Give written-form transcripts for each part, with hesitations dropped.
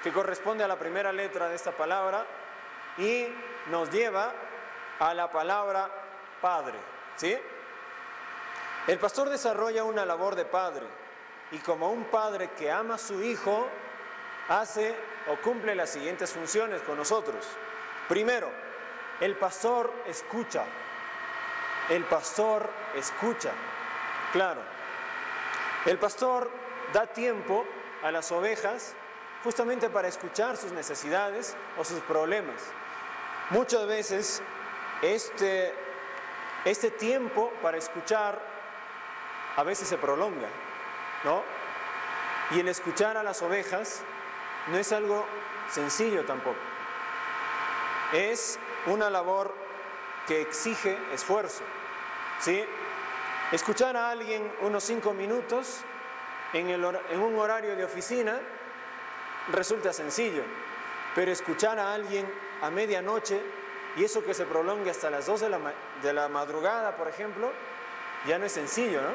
que corresponde a la primera letra de esta palabra y nos lleva a la palabra padre, ¿sí? El pastor desarrolla una labor de padre y como un padre que ama a su hijo, hace o cumple las siguientes funciones con nosotros. Primero, el pastor escucha. El pastor escucha, claro. El pastor da tiempo a las ovejas justamente para escuchar sus necesidades o sus problemas. Muchas veces este tiempo para escuchar a veces se prolonga, ¿no? Y el escuchar a las ovejas no es algo sencillo tampoco. Es una labor que exige esfuerzo, ¿sí? Escuchar a alguien unos 5 minutos en un horario de oficina resulta sencillo, pero escuchar a alguien a medianoche, y eso que se prolongue hasta las 2 de la madrugada, por ejemplo, ya no es sencillo, ¿no?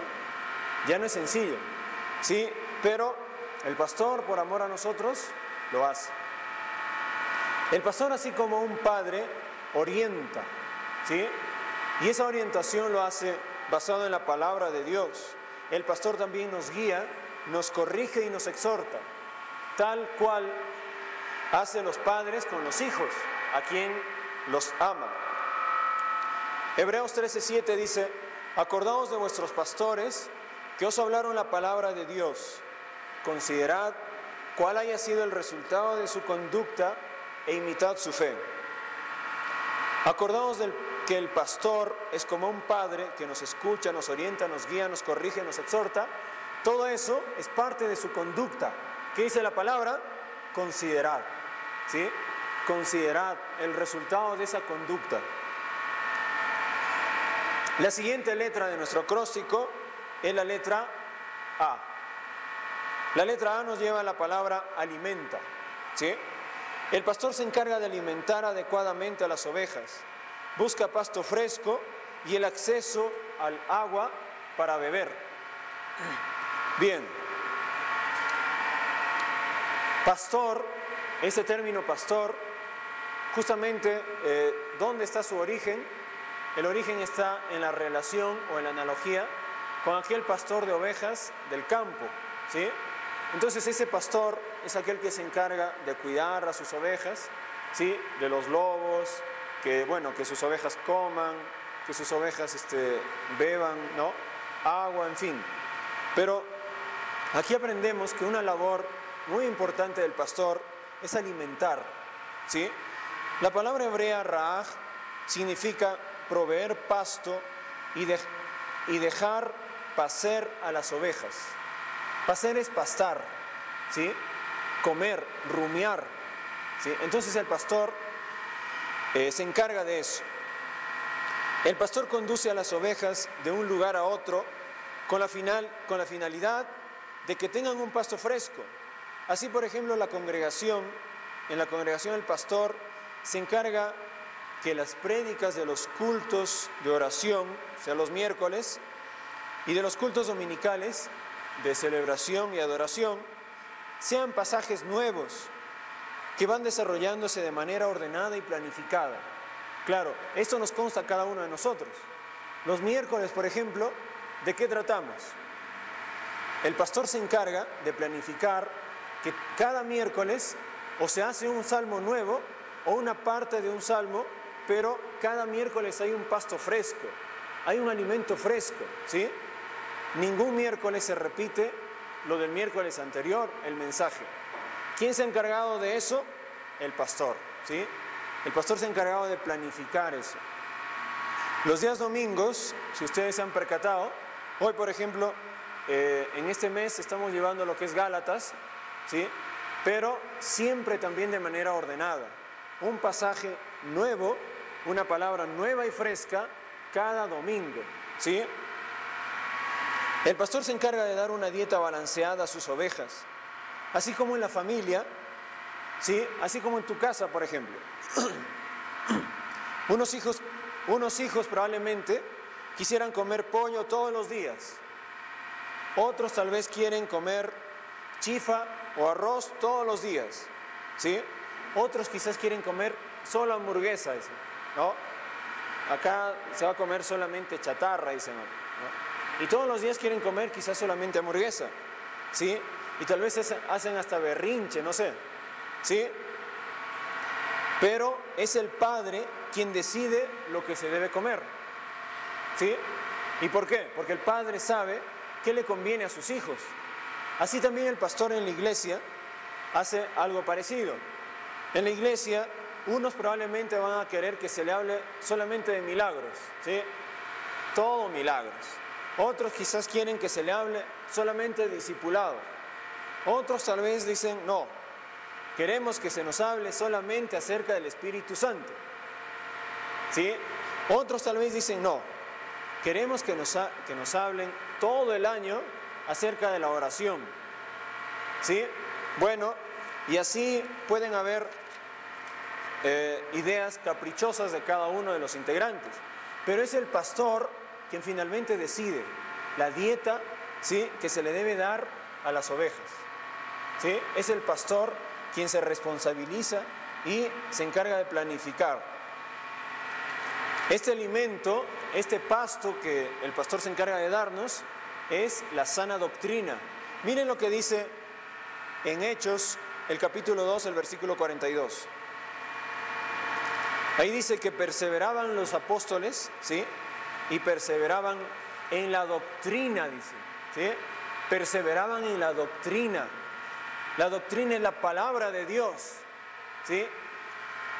Ya no es sencillo, ¿sí? Pero el pastor, por amor a nosotros, lo hace. El pastor, así como un padre, orienta, ¿sí? Y esa orientación lo hace basado en la palabra de Dios. El pastor también nos guía, nos corrige y nos exhorta, tal cual hacen los padres con los hijos, a quien los ama. Hebreos 13:7 dice: acordaos de vuestros pastores que os hablaron la palabra de Dios. Considerad cuál haya sido el resultado de su conducta e imitad su fe. Acordaos que el pastor es como un padre que nos escucha, nos orienta, nos guía, nos corrige, nos exhorta. Todo eso es parte de su conducta. ¿Qué dice la palabra? Considerad, ¿sí? Considerad el resultado de esa conducta. La siguiente letra de nuestro acróstico es la letra A. La letra A nos lleva a la palabra alimenta, ¿sí? El pastor se encarga de alimentar adecuadamente a las ovejas, busca pasto fresco y el acceso al agua para beber. Bien, pastor, ese término pastor, justamente, ¿dónde está su origen? El origen está en la relación o en la analogía con aquel pastor de ovejas del campo, ¿sí? Entonces ese pastor es aquel que se encarga de cuidar a sus ovejas, ¿sí? De los lobos, que sus ovejas coman, que sus ovejas beban, ¿no? Agua, en fin. Pero aquí aprendemos que una labor muy importante del pastor es alimentar, ¿sí? La palabra hebrea ra'aj significa proveer pasto y dejar pacer a las ovejas. Pacer es pastar, ¿sí? Comer, rumiar, ¿sí? Entonces el pastor se encarga de eso. El pastor conduce a las ovejas de un lugar a otro con la finalidad de que tengan un pasto fresco. Así, por ejemplo, en la congregación el pastor se encarga que las prédicas de los cultos de oración, o sea, los miércoles, y de los cultos dominicales de celebración y adoración, sean pasajes nuevos que van desarrollándose de manera ordenada y planificada. Claro, esto nos consta a cada uno de nosotros. Los miércoles, por ejemplo, ¿de qué tratamos? El pastor se encarga de planificar que cada miércoles o se hace un salmo nuevo o una parte de un salmo, pero cada miércoles hay un pasto fresco, hay un alimento fresco, ¿sí? Ningún miércoles se repite lo del miércoles anterior, el mensaje. ¿Quién se ha encargado de eso? El pastor, ¿sí? El pastor se ha encargado de planificar eso. Los días domingos, si ustedes se han percatado, hoy por ejemplo, en este mes estamos llevando lo que es Gálatas, ¿sí? Pero siempre también de manera ordenada. Un pasaje nuevo, una palabra nueva y fresca cada domingo, ¿sí? El pastor se encarga de dar una dieta balanceada a sus ovejas, así como en la familia, ¿sí? Así como en tu casa, por ejemplo. Unos hijos probablemente quisieran comer pollo todos los días. Otros tal vez quieren comer chifa o arroz todos los días. ¿sí? Otros quizás quieren comer solo hamburguesa, dicen, ¿no? Acá se va a comer solamente chatarra, dicen, ¿no? Y todos los días quieren comer quizás solamente hamburguesa, ¿sí? Y tal vez hacen hasta berrinche, no sé, ¿sí? Pero es el padre quien decide lo que se debe comer, ¿sí? ¿Y por qué? Porque el padre sabe qué le conviene a sus hijos. Así también el pastor en la iglesia hace algo parecido. En la iglesia, unos probablemente van a querer que se le hable solamente de milagros, ¿sí? Todo milagros. Otros quizás quieren que se le hable solamente de discipulado. Otros tal vez dicen, no, queremos que se nos hable solamente acerca del Espíritu Santo, ¿sí? Otros tal vez dicen, no, queremos que nos hablen todo el año acerca de la oración, ¿sí? Bueno, y así pueden haber ideas caprichosas de cada uno de los integrantes, pero es el pastor quien finalmente decide la dieta, ¿sí?, que se le debe dar a las ovejas, ¿sí? Es el pastor quien se responsabiliza y se encarga de planificar. Este alimento, este pasto que el pastor se encarga de darnos, es la sana doctrina. Miren lo que dice en Hechos, el capítulo 2, el versículo 42. Ahí dice que perseveraban los apóstoles, ¿sí?, y perseveraban en la doctrina, dice, ¿sí? Perseveraban en la doctrina. La doctrina es la palabra de Dios, ¿sí?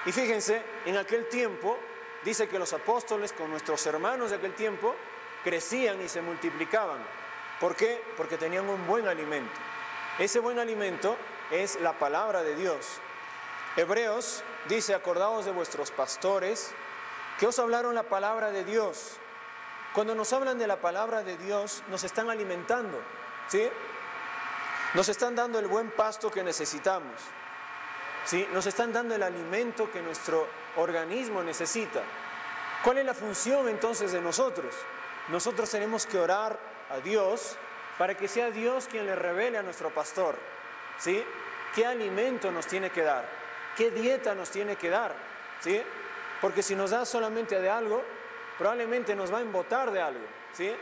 Y fíjense, en aquel tiempo, dice que los apóstoles con nuestros hermanos de aquel tiempo crecían y se multiplicaban. ¿Por qué? Porque tenían un buen alimento. Ese buen alimento es la palabra de Dios. Hebreos dice, acordaos de vuestros pastores que os hablaron la palabra de Dios. Cuando nos hablan de la palabra de Dios, nos están alimentando, ¿sí? Nos están dando el buen pasto que necesitamos, ¿sí? Nos están dando el alimento que nuestro organismo necesita. ¿Cuál es la función entonces de nosotros? Nosotros tenemos que orar a Dios para que sea Dios quien le revele a nuestro pastor, ¿sí?, qué alimento nos tiene que dar, qué dieta nos tiene que dar, ¿sí? Porque si nos da solamente de algo, probablemente nos va a embotar de algo, ¿sí?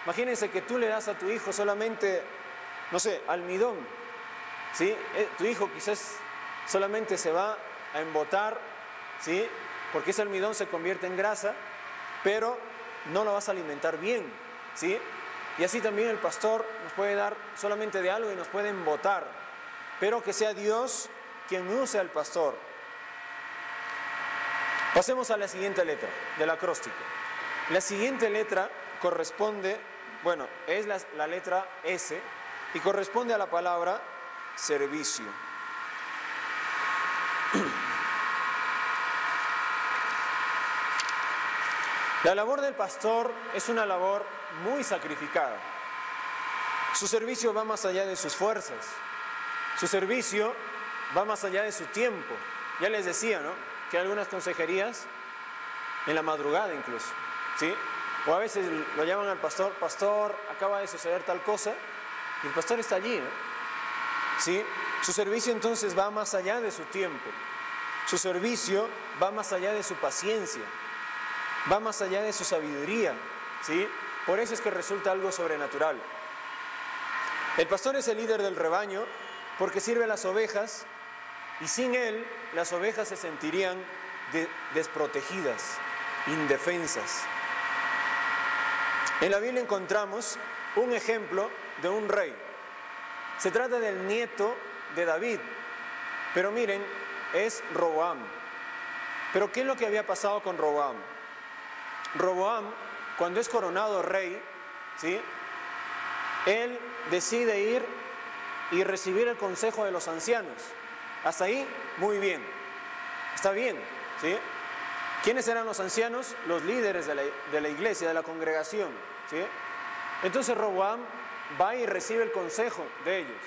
Imagínense que tú le das a tu hijo solamente, no sé, almidón, ¿sí? Tu hijo quizás solamente se va a embotar, ¿sí?, porque ese almidón se convierte en grasa, pero no lo vas a alimentar bien, ¿sí? Y así también el pastor nos puede dar solamente de algo y nos puede embotar, pero que sea Dios quien use al pastor. Pasemos a la siguiente letra del acróstico. La siguiente letra corresponde, bueno, es la letra S y corresponde a la palabra servicio. La labor del pastor es una labor muy sacrificada. Su servicio va más allá de sus fuerzas. Su servicio va más allá de su tiempo. Ya les decía, ¿no?, que hay algunas consejerías en la madrugada incluso, ¿sí? O a veces lo llaman al pastor, pastor, acaba de suceder tal cosa, y el pastor está allí, ¿no? ¿Sí? Su servicio entonces va más allá de su tiempo. Su servicio va más allá de su paciencia, va más allá de su sabiduría, ¿sí? Por eso es que resulta algo sobrenatural. El pastor es el líder del rebaño porque sirve a las ovejas y sin él las ovejas se sentirían desprotegidas, indefensas. En la Biblia encontramos un ejemplo de un rey. Se trata del nieto de David, pero miren, es Roboam. Pero ¿qué es lo que había pasado con Roboam? Roboam, cuando es coronado rey, ¿sí?, él decide ir y recibir el consejo de los ancianos. Hasta ahí, muy bien. Está bien, ¿sí? ¿Quiénes eran los ancianos? Los líderes de la iglesia, de la congregación, ¿sí? Entonces Roboam va y recibe el consejo de ellos.